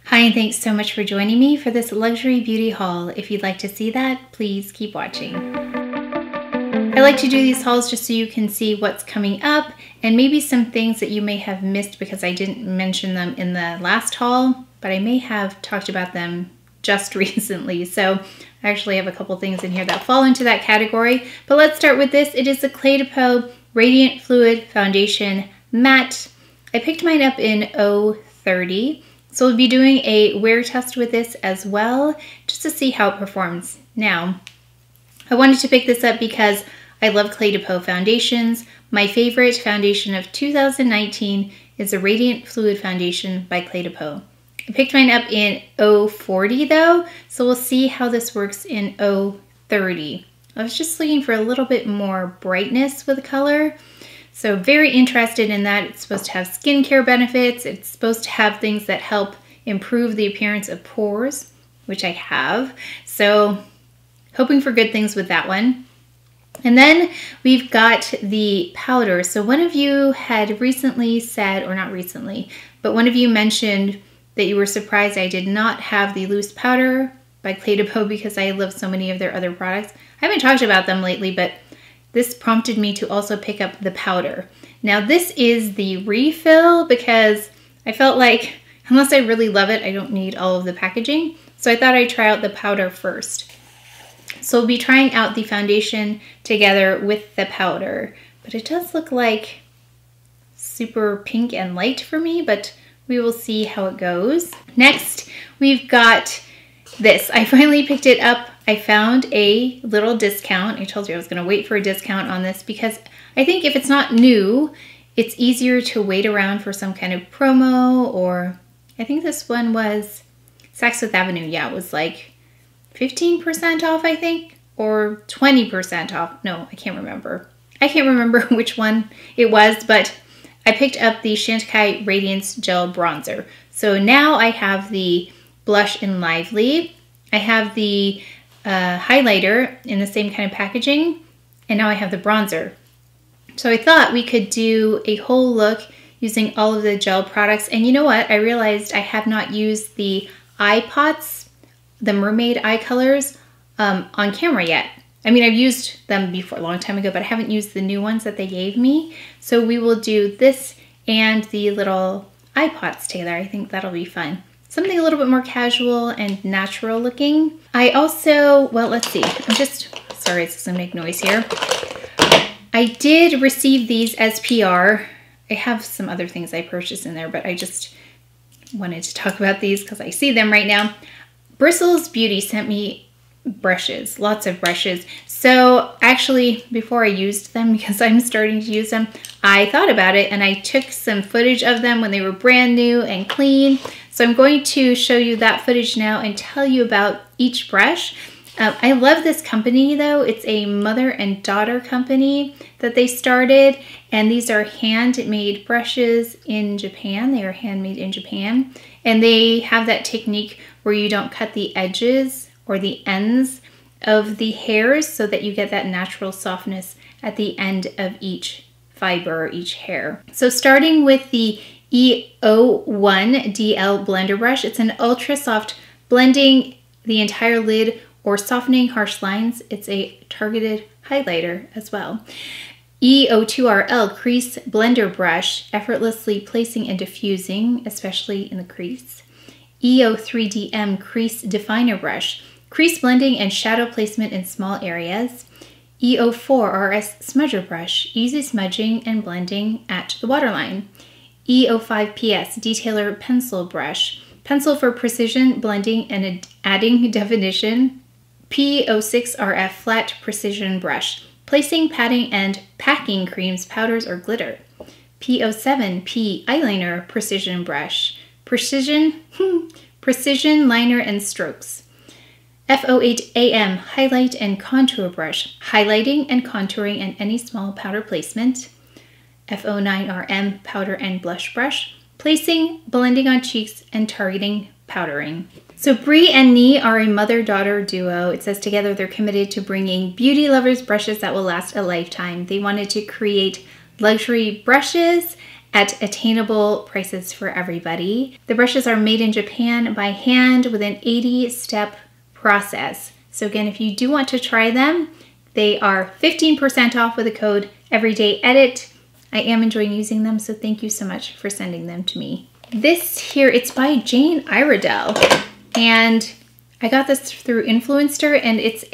Hi, and thanks so much for joining me for this luxury beauty haul. If you'd like to see that, please keep watching. I like to do these hauls just so you can see what's coming up and maybe some things that you may have missed because I didn't mention them in the last haul, but I may have talked about them just recently. So I actually have a couple things in here that fall into that category. But let's start with this. It is the Clé de Peau Radiant Fluid Foundation Matte. I picked mine up in 030. So we'll be doing a wear test with this as well, just to see how it performs. Now, I wanted to pick this up because I love Clé de Peau foundations. My favorite foundation of 2019 is the Radiant Fluid Foundation by Clé de Peau. I picked mine up in 040 though, so we'll see how this works in 030. I was just looking for a little bit more brightness with the color. So very interested in that. It's supposed to have skincare benefits. It's supposed to have things that help improve the appearance of pores, which I have. So hoping for good things with that one. And then we've got the powder. So one of you had recently said, or not recently, but one of you mentioned that you were surprised I did not have the loose powder by Clé de Peau because I love so many of their other products. I haven't talked about them lately, but this prompted me to also pick up the powder. Now this is the refill because I felt like unless I really love it, I don't need all of the packaging. So I thought I'd try out the powder first. So we'll be trying out the foundation together with the powder, but it does look like super pink and light for me, but we will see how it goes. Next, we've got this. I finally picked it up. I found a little discount. I told you I was going to wait for a discount on this because I think if it's not new, it's easier to wait around for some kind of promo, or I think this one was Saks Fifth Avenue. Yeah, it was like 15% off, I think, or 20% off. No, I can't remember. I can't remember which one it was, but I picked up the Chantecaille Radiance Gel Bronzer. So now I have the blush in Lively. I have the highlighter in the same kind of packaging, and now I have the bronzer. So I thought we could do a whole look using all of the gel products. And you know what? I realized I have not used the eye pots, the mermaid eye colors, on camera yet. I mean, I've used them before a long time ago, but I haven't used the new ones that they gave me. So we will do this and the little eye pots together. I think that'll be fun. Something a little bit more casual and natural looking. I also, well, let's see. I'm just, sorry, it's gonna make noise here. I did receive these as PR. I have some other things I purchased in there, but I just wanted to talk about these because I see them right now. Bristles Beauty sent me brushes, lots of brushes. So actually, before I used them, because I'm starting to use them, I thought about it and I took some footage of them when they were brand new and clean. So I'm going to show you that footage now and tell you about each brush. I love this company though. It's a mother and daughter company that they started, and these are handmade brushes in Japan. They are handmade in Japan, and they have that technique where you don't cut the edges or the ends of the hairs so that you get that natural softness at the end of each fiber, each hair. So starting with the E01DL blender brush, it's an ultra soft, blending the entire lid or softening harsh lines. It's a targeted highlighter as well. E02RL crease blender brush, effortlessly placing and diffusing, especially in the crease. E03DM crease definer brush, crease blending and shadow placement in small areas. E04RS smudger brush, easy smudging and blending at the waterline. E05PS detailer pencil brush, pencil for precision blending and adding definition. P06RF flat precision brush, placing, patting, and packing creams, powders, or glitter. P07P eyeliner precision brush, precision liner and strokes. F08AM highlight and contour brush, highlighting and contouring and any small powder placement. F09RM powder and blush brush, placing, blending on cheeks, and targeting powdering. So Brie and Nee are a mother-daughter duo. It says together they're committed to bringing beauty lovers brushes that will last a lifetime. They wanted to create luxury brushes at attainable prices for everybody. The brushes are made in Japan by hand with an 80-step process. So again, if you do want to try them, they are 15% off with the code EverydayEdit. I am enjoying using them, so thank you so much for sending them to me. This here, it's by Jane Iredale, and I got this through Influenster, and it's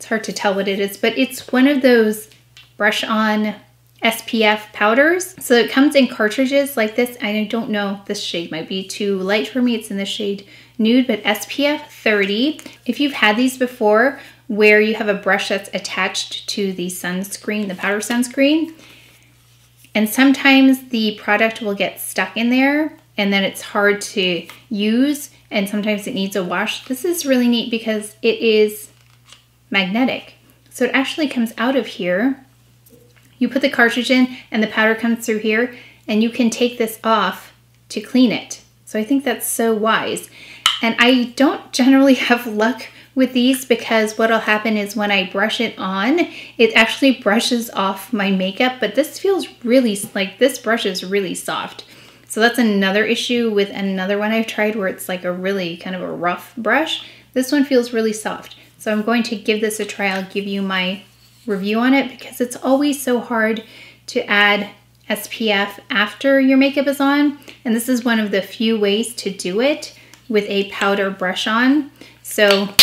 hard to tell what it is, but it's one of those brush-on SPF powders. So it comes in cartridges like this. I don't know, this shade might be too light for me. It's in the shade Nude, but SPF 30. If you've had these before, where you have a brush that's attached to the sunscreen, the powder sunscreen, and sometimes the product will get stuck in there and then it's hard to use, and sometimes it needs a wash. This is really neat because it is magnetic. So it actually comes out of here. You put the cartridge in and the powder comes through here, and you can take this off to clean it. So I think that's so wise. And I don't generally have luck with these because what'll happen is when I brush it on, it actually brushes off my makeup, but this feels really, like this brush is really soft. So that's another issue with another one I've tried where it's like a really kind of a rough brush. This one feels really soft. So I'm going to give this a try. I'll give you my review on it because it's always so hard to add SPF after your makeup is on. And this is one of the few ways to do it with a powder brush on. So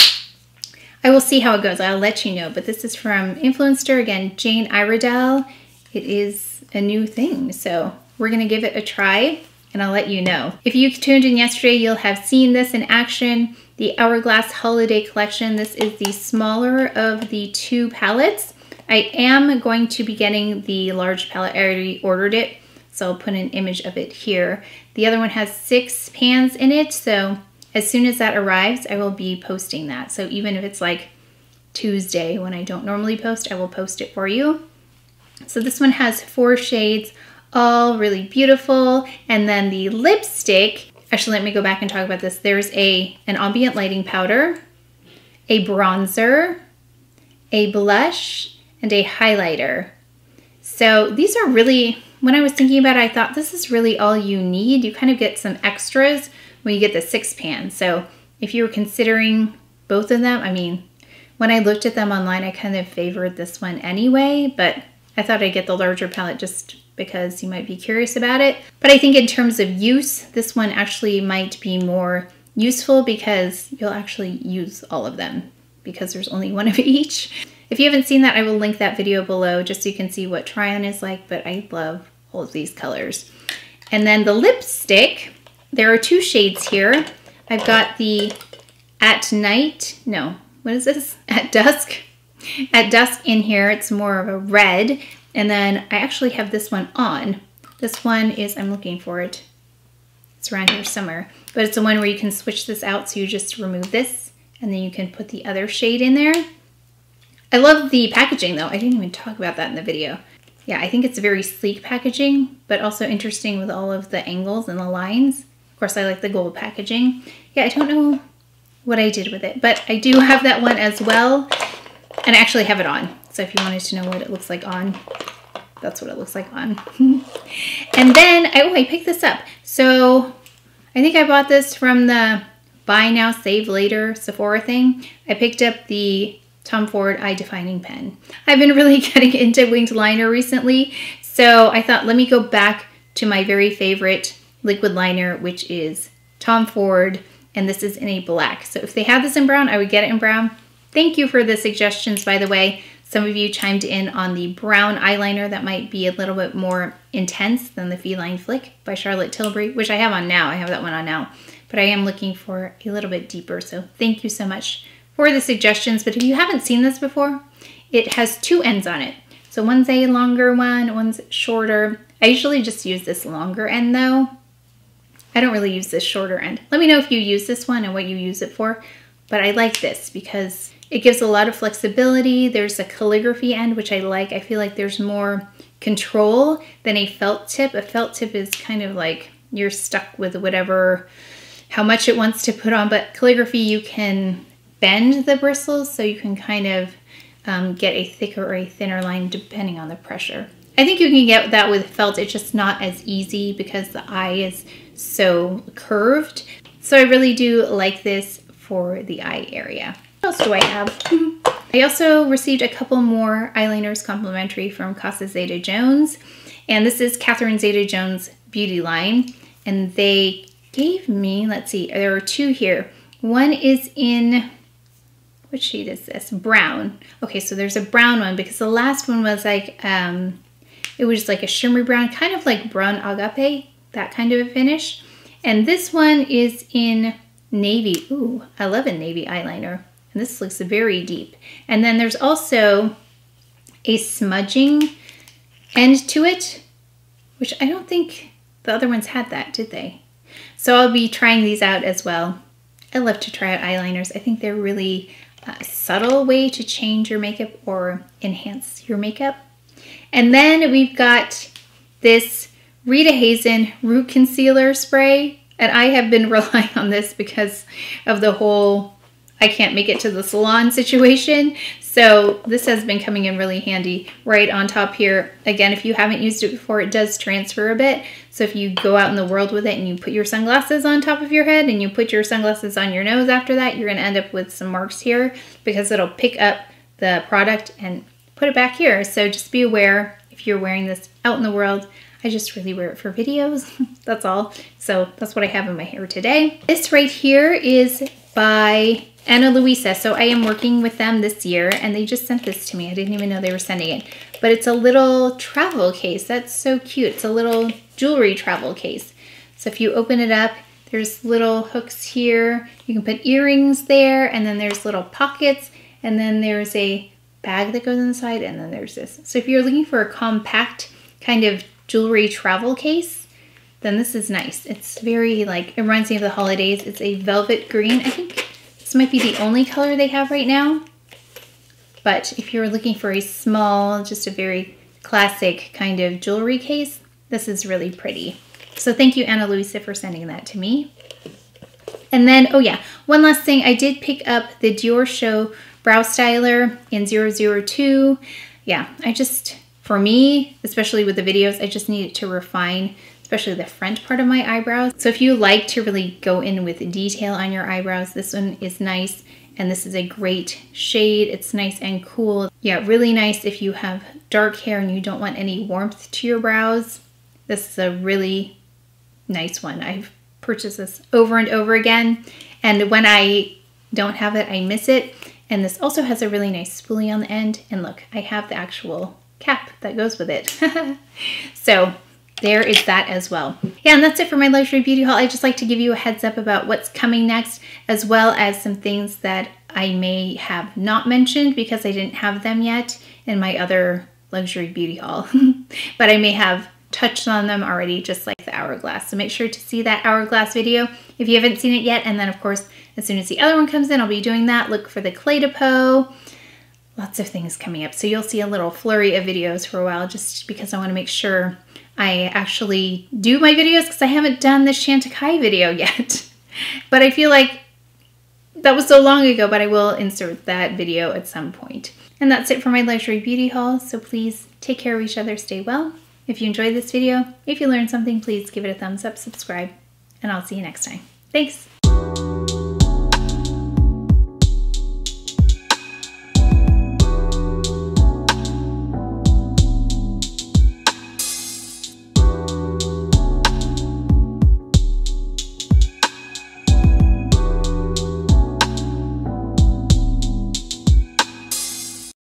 I will see how it goes. I'll let you know. But this is from Influenster, again, Jane Iredale. It is a new thing. So we're gonna give it a try and I'll let you know. If you tuned in yesterday, you'll have seen this in action. The Hourglass Holiday Collection. This is the smaller of the two palettes. I am going to be getting the large palette. I already ordered it, so I'll put an image of it here. The other one has 6 pans in it, so as soon as that arrives, I will be posting that. So even if it's like Tuesday when I don't normally post, I will post it for you. So this one has 4 shades, all really beautiful. And then the lipstick, actually, let me go back and talk about this. There's an ambient lighting powder, a bronzer, a blush, and a highlighter. So these are really, when I was thinking about it, I thought this is really all you need. You kind of get some extras when you get the 6 pan. So if you were considering both of them, I mean, when I looked at them online, I kind of favored this one anyway, but I thought I'd get the larger palette just because you might be curious about it. But I think in terms of use, this one actually might be more useful because you'll actually use all of them because there's only one of each. If you haven't seen that, I will link that video below just so you can see what try-on is like, but I love all of these colors. And then the lipstick, there are 2 shades here. I've got the At Night, no, what is this? At Dusk. At Dusk in here, it's more of a red. And then I actually have this one on. This one is, I'm looking for it. It's around here somewhere. But it's the one where you can switch this out, so you just remove this and then you can put the other shade in there. I love the packaging though. I didn't even talk about that in the video. Yeah, I think it's very sleek packaging, but also interesting with all of the angles and the lines. Of course, I like the gold packaging. Yeah, I don't know what I did with it, but I do have that one as well. And I actually have it on. So if you wanted to know what it looks like on, that's what it looks like on. And then, I picked this up. So I think I bought this from the Buy Now, Save Later Sephora thing. I picked up the Tom Ford Eye Defining Pen. I've been really getting into winged liner recently, so I thought let me go back to my very favorite liquid liner, which is Tom Ford, and this is in a black. So if they had this in brown, I would get it in brown. Thank you for the suggestions, by the way. Some of you chimed in on the brown eyeliner that might be a little bit more intense than the Feline Flick by Charlotte Tilbury, which I have on now. I have that one on now, but I am looking for a little bit deeper. So thank you so much for the suggestions. But if you haven't seen this before, it has 2 ends on it. So one's a longer one, one's shorter. I usually just use this longer end though. I don't really use this shorter end. Let me know if you use this one and what you use it for. But I like this because it gives a lot of flexibility. There's a calligraphy end, which I like. I feel like there's more control than a felt tip. A felt tip is kind of like you're stuck with whatever, how much it wants to put on. But calligraphy, you can bend the bristles so you can kind of get a thicker or a thinner line depending on the pressure. I think you can get that with felt. It's just not as easy because the eye is so curved. So I really do like this for the eye area. What else do I have? I also received a couple more eyeliners complimentary from Casa Zeta-Jones. And this is Katherine Zeta-Jones beauty line. And they gave me, let's see, there are two here. One is in, what shade is this? Brown. Okay, so there's a brown one because the last one was like, it was like a shimmery brown, kind of like brown agape, that kind of a finish. And this one is in navy. Ooh, I love a navy eyeliner. And this looks very deep. And then there's also a smudging end to it, which I don't think the other ones had that, did they? So I'll be trying these out as well. I love to try out eyeliners. I think they're really a subtle way to change your makeup or enhance your makeup. And then we've got this Rita Hazen Root Concealer Spray. And I have been relying on this because of the whole I can't make it to the salon situation. So this has been coming in really handy right on top here. Again, if you haven't used it before, it does transfer a bit. So if you go out in the world with it and you put your sunglasses on top of your head and you put your sunglasses on your nose after that, you're gonna end up with some marks here because it'll pick up the product and put it back here. So just be aware if you're wearing this out in the world. I just really wear it for videos, that's all. So that's what I have in my hair today. This right here is by Ana Luisa. So I am working with them this year and they just sent this to me. I didn't even know they were sending it. But it's a little travel case. That's so cute. It's a little jewelry travel case. So if you open it up, there's little hooks here. You can put earrings there and then there's little pockets and then there's a bag that goes inside and then there's this. So if you're looking for a compact kind of jewelry travel case, then this is nice. It's very like, it reminds me of the holidays. It's a velvet green. I think this might be the only color they have right now. But if you're looking for a small, just a very classic kind of jewelry case, this is really pretty. So thank you, Ana Luisa, for sending that to me. And then, oh yeah, one last thing. I did pick up the Dior Show Brow Styler in 002. Yeah, I just, for me, especially with the videos, I just needed to refine, especially the front part of my eyebrows. So if you like to really go in with detail on your eyebrows, this one is nice. And this is a great shade. It's nice and cool. Yeah, really nice if you have dark hair and you don't want any warmth to your brows. This is a really nice one. I've purchased this over and over again. And when I don't have it, I miss it. And this also has a really nice spoolie on the end. And look, I have the actual cap that goes with it. So there is that as well. Yeah, and that's it for my luxury beauty haul. I just like to give you a heads up about what's coming next, as well as some things that I may have not mentioned because I didn't have them yet in my other luxury beauty haul. But I may have touched on them already, just like the Hourglass. So make sure to see that Hourglass video if you haven't seen it yet. And then of course, as soon as the other one comes in, I'll be doing that. Look for the Clé de Peau. Lots of things coming up. So you'll see a little flurry of videos for a while, just because I want to make sure I actually do my videos, because I haven't done the Chantecaille video yet. But I feel like that was so long ago, but I will insert that video at some point. And that's it for my luxury beauty haul. So please take care of each other, stay well. If you enjoyed this video, if you learned something, please give it a thumbs up, subscribe, and I'll see you next time. Thanks.